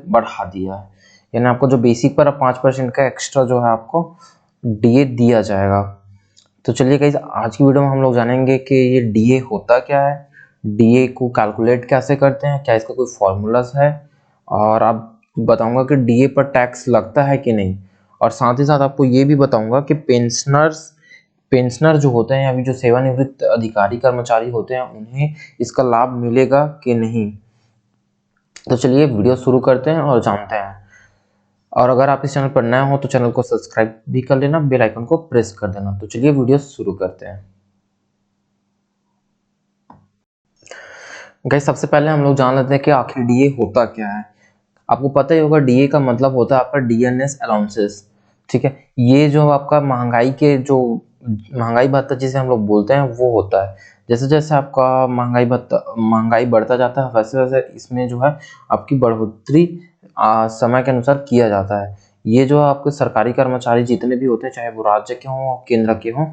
बढ़ा दिया है, यानी आपको जो बेसिक पर 5% का एक्स्ट्रा जो है आपको डीए दिया जाएगा। तो चलिए गाइस, आज की वीडियो में हम लोग जानेंगे कि ये डीए होता क्या है, डीए को कैलकुलेट कैसे करते हैं, क्या इसका कोई फॉर्मूलाज है, और आप बताऊंगा कि डीए पर टैक्स लगता है कि नहीं, और साथ ही साथ आपको ये भी बताऊंगा कि पेंशनर जो होते हैं, अभी जो सेवानिवृत्त अधिकारी कर्मचारी होते हैं, उन्हें इसका लाभ मिलेगा कि नहीं। तो चलिए वीडियो शुरू करते हैं और जानते हैं। और अगर आप इस चैनल पर नए हो तो चैनल को सब्सक्राइब भी कर लेना, बेल आइकन को प्रेस कर देना। तो चलिए वीडियो शुरू करते हैं। गाइस, सबसे पहले हम लोग जान लेते हैं कि आखिर डीए होता क्या है। आपको पता ही होगा, डीए का मतलब होता है आपका डीएनएस अलाउंसेस। ठीक है, ये जो आपका महंगाई भत्ता जिसे हम लोग बोलते हैं वो होता है। जैसे जैसे आपका महंगाई बढ़ता जाता है, वैसे वैसे इसमें जो है आपकी बढ़ोतरी समय के अनुसार किया जाता है। ये जो आपके सरकारी कर्मचारी जितने भी होते हैं, चाहे वो राज्य के हों केंद्र के हों,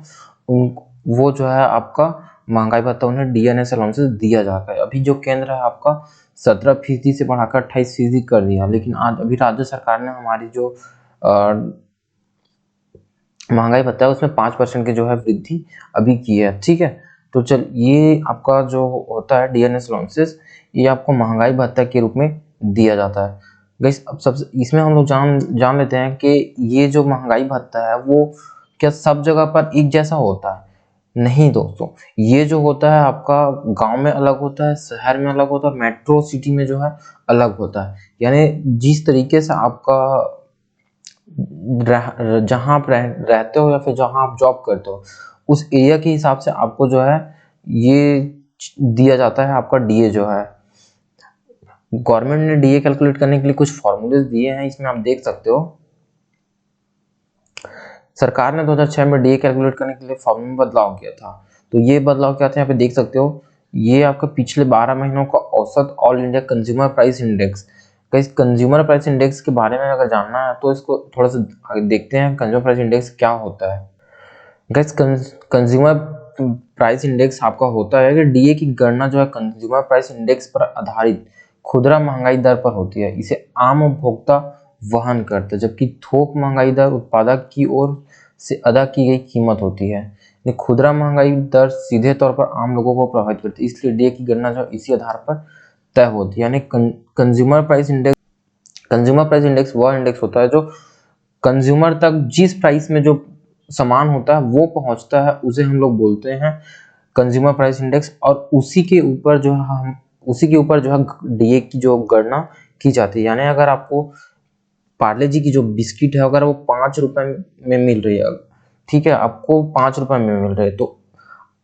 वो जो है आपका महंगाई भत्ता उन्हें डीएनएस अलाउंसेस दिया जाता है। अभी जो केंद्र है आपका 17% से बढ़ाकर 28% कर दिया, लेकिन आज अभी राज्य सरकार ने हमारी जो महंगाई भत्ता है उसमें 5% की जो है वृद्धि अभी की है। ठीक है, तो चल ये आपका जो होता है डीएनएस अलाउंसेस, ये आपको महंगाई भत्ता के रूप में दिया जाता है। गाइस, अब सबसे इसमें हम लोग जान लेते हैं कि ये जो महंगाई भत्ता है वो क्या सब जगह पर एक जैसा होता है? नहीं दोस्तों, ये जो होता है आपका गांव में अलग होता है, शहर में अलग होता है, और मेट्रो सिटी में जो है अलग होता है। यानी जिस तरीके से आपका जहां आप रहते हो या फिर जहां आप जॉब करते हो, उस एरिया के हिसाब से आपको जो है ये दिया जाता है आपका डीए जो है। गवर्नमेंट ने डीए कैलकुलेट करने के लिए कुछ फॉर्मूले दिए हैं, इसमें आप देख सकते हो। सरकार ने 2006 में डीए कैलकुलेट करने के लिए फॉर्मूले में बदलाव किया था। तो ये बदलाव क्या था, यहाँ पे देख सकते हो। ये आपका पिछले 12 महीनों का औसत all India consumer price index. इस कंज्यूमर प्राइस इंडेक्स के बारे में अगर जानना है तो इसको थोड़ा सा देखते हैं, कंज्यूमर प्राइस इंडेक्स क्या होता है। गाइस, कंज्यूमर प्राइस इंडेक्स आपका होता है कि डीए की गणना जो है कंज्यूमर प्राइस इंडेक्स पर आधारित खुदरा महंगाई दर पर होती है। इसे आम उपभोक्ता वहन करते हैं, जबकि थोक महंगाई दर उत्पादक की ओर से अदा की गई कीमत होती है। खुदरा महंगाई दर सीधे तौर पर आम लोगों को प्रभावित करती है, इसलिए डीए की गणना जो इसी आधार पर तय होती है। यानी कंज्यूमर प्राइस इंडेक्स वह इंडेक्स होता है जो कंज्यूमर तक जिस प्राइस में जो सामान होता है वो पहुंचता है, उसे हम लोग बोलते हैं कंज्यूमर प्राइस इंडेक्स। और उसी के ऊपर जो है डीए की जो गणना की जाती है। यानी अगर आपको पार्ले जी की जो बिस्किट है अगर वो 5 रुपए में मिल रही है, ठीक है, आपको 5 रुपए में मिल रही है, तो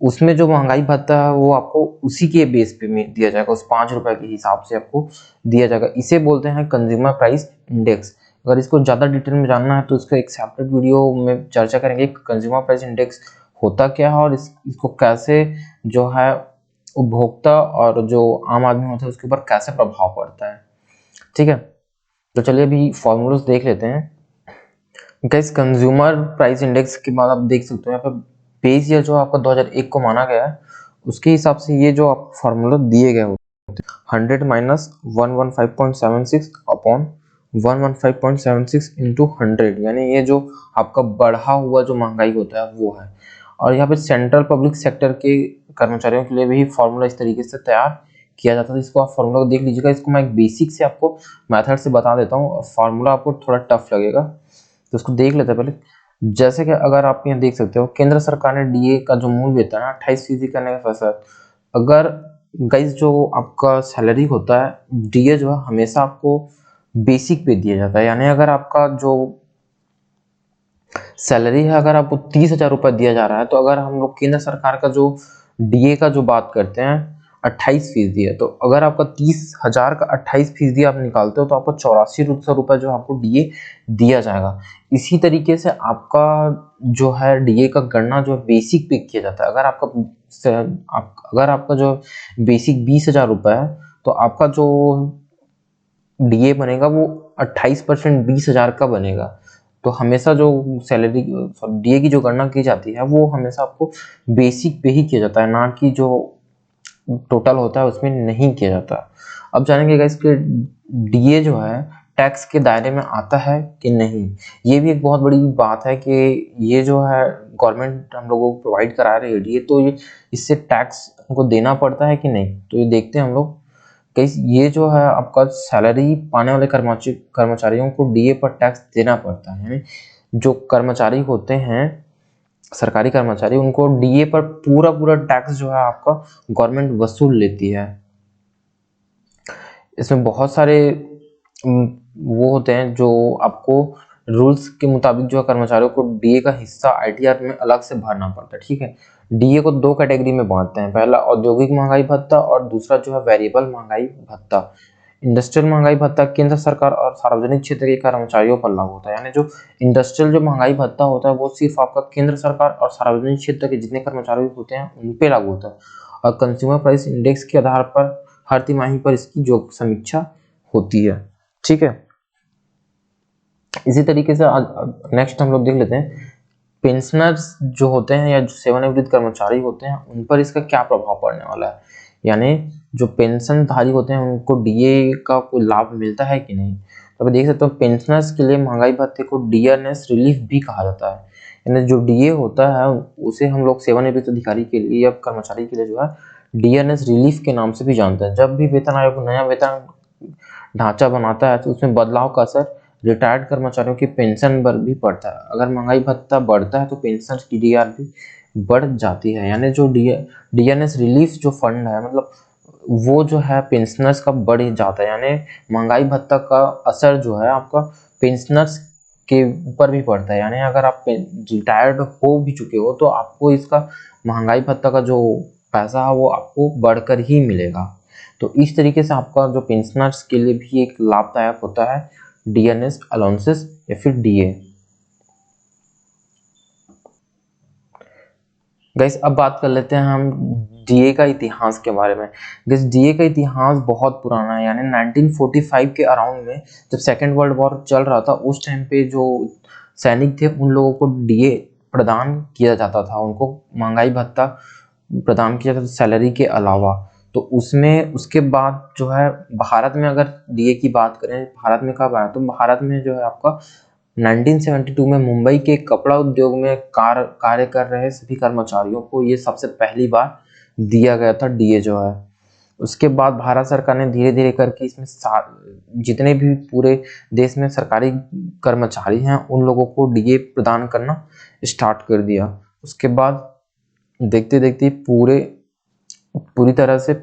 उसमें जो महंगाई भत्ता है वो आपको उसी के बेस पे दिया जाएगा, उस 5 रुपए के हिसाब से आपको दिया जाएगा। इसे बोलते हैं कंज्यूमर प्राइस इंडेक्स। अगर इसको ज़्यादा डिटेल में जानना है तो इसको एक सेपरेट वीडियो में चर्चा करेंगे, कंज्यूमर प्राइस इंडेक्स होता क्या है और इसको कैसे जो है उपभोक्ता और जो आम आदमी होता है उसके ऊपर कैसे प्रभाव पड़ता है। ठीक है, तो चलिए अभी फॉर्मूलाज देख लेते हैं। गाइस, कंज्यूमर प्राइस इंडेक्स के बाद आप देख सकते हो यहाँ पे बेस ईयर जो आपका 2001 को माना गया है, उसके हिसाब से ये जो आप फॉर्मूला दिए गए होते हैं 100 माइनस 115.76 अपॉन 115.76 इंटू 100, यानी ये जो आपका बढ़ा हुआ जो महंगाई होता है वो है। और यहाँ पे सेंट्रल पब्लिक सेक्टर के कर्मचारियों के लिए भी फॉर्मूला इस तरीके से तैयार किया जाता है। इसको आप फॉर्मूला को देख लीजिएगा। इसको मैं एक बेसिक से आपको मेथड से बता देता हूँ, फॉर्मूला आपको थोड़ा टफ लगेगा, तो उसको देख लेते हैं पहले। जैसे कि अगर आप यहाँ देख सकते हो, केंद्र सरकार ने डीए का जो मूल वेतन है 28% करने का फैसला। अगर गाइस जो आपका सैलरी होता है, डीए जो है हमेशा आपको बेसिक पे दिया जाता है। यानी अगर आपका जो सैलरी है अगर आपको 30,000 रुपये दिया जा रहा है, तो अगर हम लोग केंद्र सरकार का जो डीए का जो बात करते हैं 28% है, तो अगर आपका 30,000 का 28% आप निकालते हो तो आपको 8400 रुपये जो आपको डीए दिया जाएगा। इसी तरीके से आपका जो है डीए का गणना जो बेसिक पे किया जाता है। अगर आपका जो बेसिक 20,000 रुपये है, तो आपका जो डीए बनेगा वो 28% 20,000 का बनेगा। तो हमेशा जो सैलरी डीए की जो गणना की जाती है वो हमेशा आपको बेसिक पे ही किया जाता है, ना कि जो टोटल होता है उसमें नहीं किया जाता। अब जानेंगे गाइस कि डीए जो है टैक्स के दायरे में आता है कि नहीं। ये भी एक बहुत बड़ी बात है कि ये जो है गवर्नमेंट हम लोगों को प्रोवाइड करा रही है डीए, तो ये इससे टैक्स हमको देना पड़ता है कि नहीं। तो ये देखते हैं हम लोग। गाइस ये जो है आपका सैलरी पाने वाले कर्मचारियों को डीए पर टैक्स देना पड़ता है। यानी जो कर्मचारी होते हैं सरकारी कर्मचारी, उनको डीए पर पूरा टैक्स जो है आपका गवर्नमेंट वसूल लेती है। इसमें बहुत सारे वो होते हैं जो आपको रूल्स के मुताबिक जो है कर्मचारियों को डीए का हिस्सा आईटीआर में अलग से भरना पड़ता है। ठीक है, डीए को दो कैटेगरी में बांटते हैं, पहला औद्योगिक महंगाई भत्ता और दूसरा जो है वेरिएबल महंगाई भत्ता। इंडस्ट्रियल महंगाई भत्ता केंद्र सरकार और सार्वजनिक क्षेत्र के कर्मचारियों पर लागू होता है। यानी जो इंडस्ट्रियल जो महंगाई भत्ता होता है वो सिर्फ आपका केंद्र सरकार और सार्वजनिक क्षेत्र के जितने कर्मचारी होते हैं उन पे लागू होता है, और कंज्यूमर प्राइस इंडेक्स के आधार पर हर तिमाही पर इसकी जो समीक्षा होती है। ठीक है, इसी तरीके से नेक्स्ट हम लोग देख लेते हैं पेंशनर्स जो होते हैं या जो सेवानिवृत्त कर्मचारी होते हैं उन पर इसका क्या प्रभाव पड़ने वाला है। यानी जो पेंशनधारी होते हैं उनको डीए का कोई लाभ मिलता है कि नहीं। तो आप देख सकते हो पेंशनर्स के लिए महंगाई भत्ते को डीआरएस रिलीफ भी कहा जाता है। यानी जो डीए होता है उसे हम लोग सेवानिवृत्त अधिकारी के लिए या कर्मचारी के लिए जो है डीआरएस रिलीफ के नाम से भी जानते हैं। जब भी वेतन आयोग नया वेतन ढांचा बनाता है तो उसमें बदलाव का असर रिटायर्ड कर्मचारियों की पेंशन पर भी पड़ता है। अगर महंगाई भत्ता बढ़ता है तो पेंशन की डीआर भी बढ़ जाती है। यानी जो डीएनएस रिलीफ जो फंड है मतलब वो जो है पेंशनर्स का बढ़ जाता है। यानी महंगाई भत्ता का असर जो है आपका पेंशनर्स के ऊपर भी पड़ता है। यानी अगर आप रिटायर्ड हो भी चुके हो तो आपको इसका महंगाई भत्ता का जो पैसा है वो आपको बढ़कर ही मिलेगा। तो इस तरीके से आपका जो पेंशनर्स के लिए भी एक लाभदायक होता है डीएनएस अलाउंसेस या फिर डीए। गाइस अब बात कर लेते हैं हम डीए का इतिहास के बारे में। गाइस डीए का इतिहास बहुत पुराना है। यानी 1945 के अराउंड में जब सेकेंड वर्ल्ड वॉर चल रहा था उस टाइम पे जो सैनिक थे उन लोगों को डीए प्रदान किया जाता था, उनको महंगाई भत्ता प्रदान किया जाता था सैलरी के अलावा। तो उसमें उसके बाद जो है भारत में अगर डीए की बात करें भारत में कब आया, तो भारत में जो है आपका 1972 में मुंबई के कपड़ा उद्योग में कार्य कर रहे सभी कर्मचारियों को ये सबसे पहली बार दिया गया था डीए जो है। उसके बाद भारत सरकार ने धीरे धीरे करके इसमें जितने भी पूरे देश में सरकारी कर्मचारी हैं उन लोगों को डीए प्रदान करना स्टार्ट कर दिया। उसके बाद देखते देखते पूरी तरह से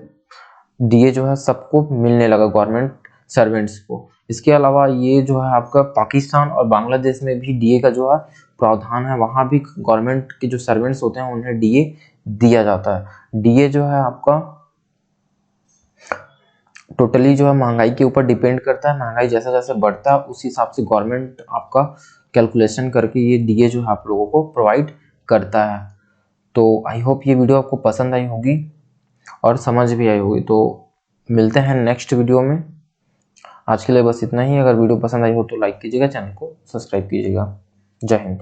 डीए जो है सबको मिलने लगा, गवर्नमेंट सर्वेंट्स को। इसके अलावा ये जो है आपका पाकिस्तान और बांग्लादेश में भी डीए का जो है प्रावधान है, वहाँ भी गवर्नमेंट के जो सर्वेंट्स होते हैं उन्हें डीए दिया जाता है। डीए जो है आपका टोटली जो है महंगाई के ऊपर डिपेंड करता है। महंगाई जैसे जैसे बढ़ता है उस हिसाब से गवर्नमेंट आपका कैलकुलेशन करके ये डीए जो है आप लोगों को प्रोवाइड करता है। तो आई होप ये वीडियो आपको पसंद आई होगी और समझ भी आई होगी। तो मिलते हैं नेक्स्ट वीडियो में। आज के लिए बस इतना ही। अगर वीडियो पसंद आई हो तो लाइक कीजिएगा, चैनल को सब्सक्राइब कीजिएगा। जय हिंद।